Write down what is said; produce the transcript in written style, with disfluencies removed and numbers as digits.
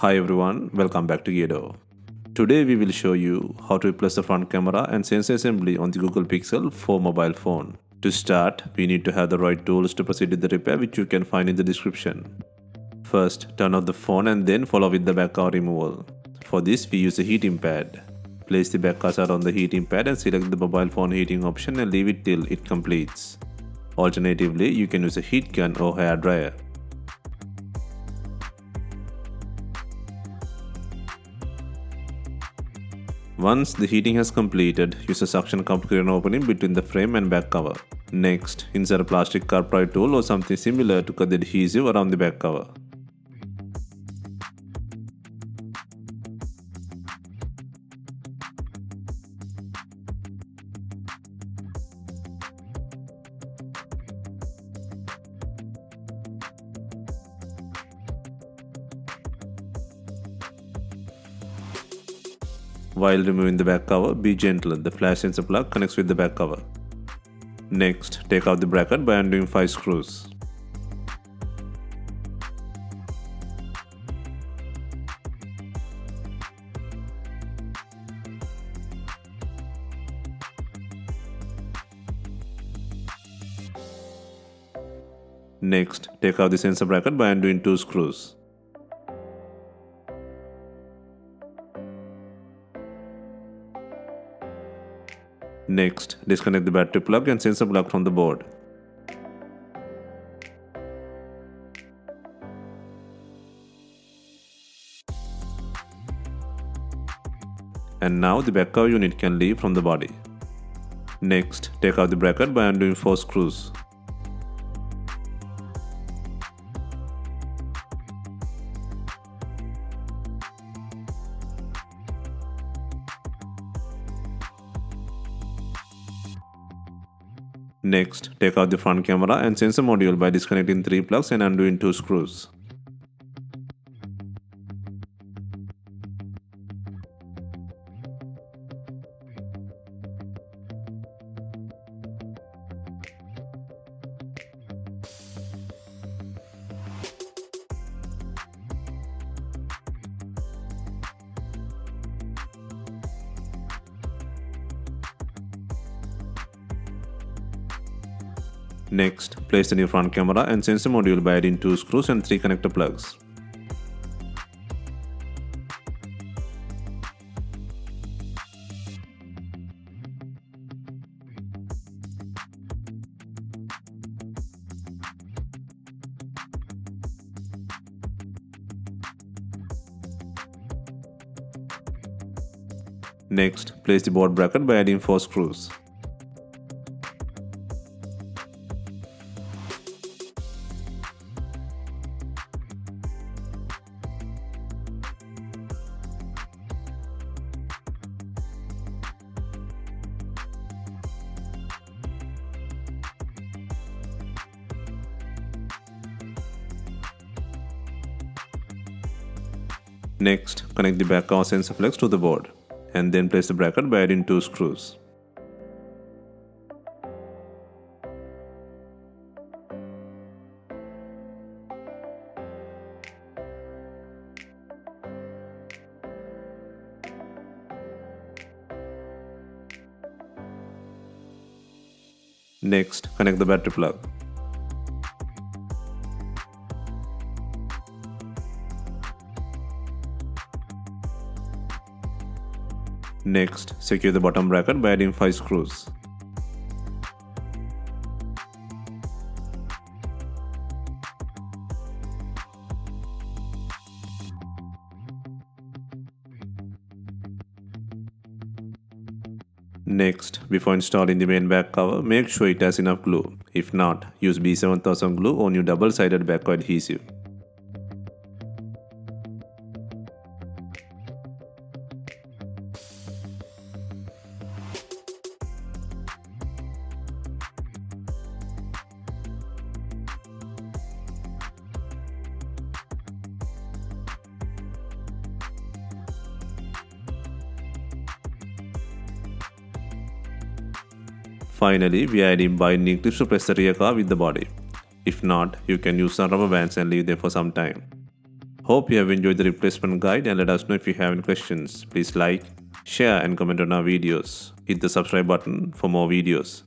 Hi everyone, welcome back to DYOR. Today we will show you how to replace the front camera and sensor assembly on the Google Pixel 4 mobile phone. To start, we need to have the right tools to proceed with the repair, which you can find in the description. First, turn off the phone and then follow with the back cover removal. For this, we use a heating pad. Place the back cursor on the heating pad and select the mobile phone heating option and leave it till it completes. Alternatively, you can use a heat gun or hair dryer. Once the heating has completed, use a suction cup to create an opening between the frame and back cover. Next, insert a plastic curve pry tool or something similar to cut the adhesive around the back cover. While removing the back cover, be gentle. The flash sensor plug connects with the back cover. Next, take out the bracket by undoing 5 screws. Next, take out the sensor bracket by undoing 2 screws. Next, disconnect the battery plug and sensor plug from the board. And now the back cover unit can leave from the body. Next, take out the bracket by undoing 4 screws. Next, take out the front camera and sensor module by disconnecting 3 plugs and undoing 2 screws. Next, place the new front camera and sensor module by adding 2 screws and 3 connector plugs. Next, place the board bracket by adding 4 screws. Next, connect the back cover sensor flex to the board, and then place the bracket by adding 2 screws. Next, connect the battery plug. Next, secure the bottom bracket by adding 5 screws. Next, before installing the main back cover, make sure it has enough glue. If not, use B7000 glue or new double-sided back cover adhesive. Finally, we are adding binding clips to press the rear cover with the body. If not, you can use some rubber bands and leave them for some time. Hope you have enjoyed the replacement guide and let us know if you have any questions. Please like, share and comment on our videos. Hit the subscribe button for more videos.